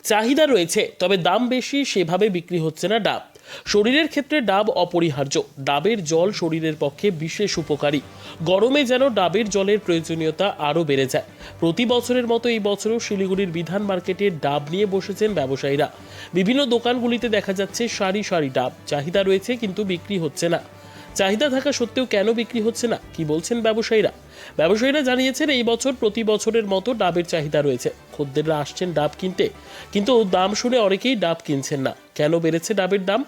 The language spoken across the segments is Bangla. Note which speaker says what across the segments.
Speaker 1: চাহিদা রয়েছে, তবে দাম বেশি, সেভাবে বিক্রি হচ্ছে না ডাব। শরীরের ক্ষেত্রে ডাব অপরিহার্য। ডাবের জল শরীরের পক্ষে বিশেষ উপকারী। গরমে যেন ডাবের জলের প্রয়োজনীয়তা আরও বেড়ে যায়। প্রতি বছরের মতো এই বছরও শিলিগুড়ির বিধান মার্কেটে ডাব নিয়ে বসেছেন ব্যবসায়ীরা। বিভিন্ন দোকানগুলিতে দেখা যাচ্ছে সারি সারি ডাব। চাহিদা রয়েছে, কিন্তু বিক্রি হচ্ছে না। চাহিদা থাকা সত্ত্বেও কেন বিক্রি হচ্ছে না, কি বলছেন ব্যবসায়ীরা? ব্যবসায়ীরা জানিয়েছেন, এই বছর প্রতি বছরের মতো ডাবের চাহিদা রয়েছে। খদ্দেররা আসছেন ডাব কিনতে, কিন্তু দাম শুনে অনেকেই ডাব কিনছেন না। কেন বেড়েছে ডাবের দাম?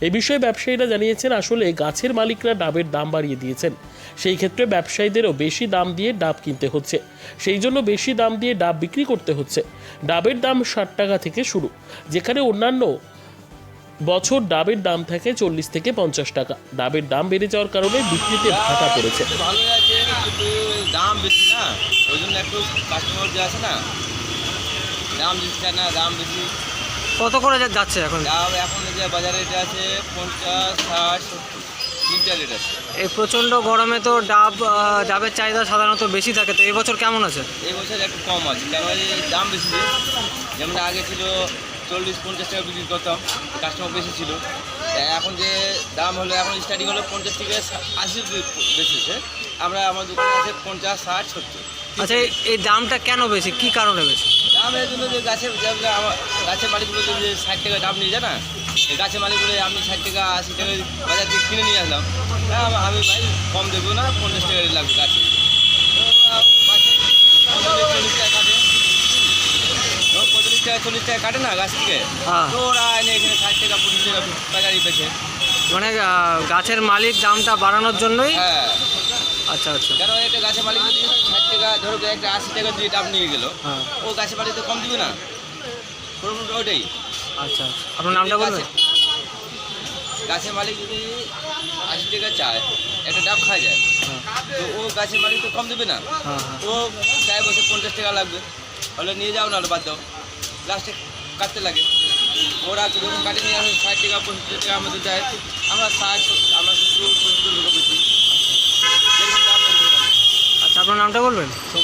Speaker 1: এ বিষয়ে ব্যবসায়ীরা জানিয়েছেন, আসলে গাছের মালিকরা ডাবের দাম বাড়িয়ে দিয়েছেন। সেই ক্ষেত্রে ব্যবসায়ীদেরও বেশি দাম দিয়ে ডাব কিনতে হচ্ছে। সেই জন্য বেশি দাম দিয়ে ডাব বিক্রি করতে হচ্ছে। ডাবের দাম 60 টাকা থেকে শুরু, যেখানে অন্যান্য বছর ডাবের দাম থাকে 40 থেকে 50 টাকা। ডাবের দাম বেড়ে যাওয়ার কারণে বিক্রিতে ভাটা পড়েছে।
Speaker 2: ভালোই আছে, কিন্তু দাম বেশি না, ওই জন্য একটু কাস্টমার যে আছে না, দাম দিচ্ছে না, দাম বেশি।
Speaker 3: কত করে যাচ্ছে এখন?
Speaker 2: ডাব এখন যে বাজারে রেট আছে 50, 60, 70, তিনটা রেট আছে।
Speaker 3: এই প্রচণ্ড গরমে তো ডাবের চাহিদা সাধারণত বেশি থাকে, তো এই বছর কেমন আছে?
Speaker 2: এই বছর একটু কম আছে, কারণ এই দাম বেশি। যেমন আগে ছিল 40-50 টাকা বিক্রি করতাম, কাস্টমার বেশি ছিল। এখন যে দাম হলো, এখন স্টার্টিং হলো 50 থেকে 80 বেশিছে। আমার দোকানে আছে 50, 60, 70।
Speaker 3: আচ্ছা, এই দামটা কেন বেশি, কি কারণে বেশি?
Speaker 2: দাম এর জন্য যে গাছের মালিকগুলো যে 60 টাকা দাম নিয়ে যায় না, এই গাছের মালিকগুলো আমি 60 টাকা 80 টাকা বাজার থেকে কিনে নিয়ে আসলাম। আমি ভাই কম দেবো না, 50 টাকা লাগবে গাছে। 40 টাকা কাটে না গাছ থেকে,
Speaker 3: হ্যাঁ।
Speaker 2: তো ওরা এনে এখানে 60 টাকা 50 টাকা বাজারে পেয়েছে।
Speaker 3: মানে গাছের মালিক দামটা বাড়ানোর জন্যই?
Speaker 2: হ্যাঁ।
Speaker 3: আচ্ছা আচ্ছা।
Speaker 2: কেন একটা গাছের মালিক যদি 60 টাকা, ধরো একটা 80 টাকা দিয়ে ডাব নিয়ে গেল,
Speaker 3: হ্যাঁ।
Speaker 2: ও গাছের মালিক তো কম দিবে না, ওটাই।
Speaker 3: আচ্ছা আচ্ছা, আপনার নামটা বলবেন?
Speaker 2: গাছের মালিক যদি 80 টাকা চায়, একটা ডাব খাওয়া যায়,
Speaker 3: হ্যাঁ
Speaker 2: তো ও গাছের মালিক তো কম দেবে না।
Speaker 3: হ্যাঁ।
Speaker 2: ও চায় বসে 50 টাকা লাগবে, হলে নিয়ে যাও না, বাদ দাও, লাস্টে কাটতে লাগে। ওরা যখন কাটে নিয়ে আসে 60 টাকা 65 টাকা আমাদের দেয়, আমরা 60, আমরা 70 টাকা বেশি।
Speaker 3: আচ্ছা, আপনার নামটা বলবেন?
Speaker 2: সব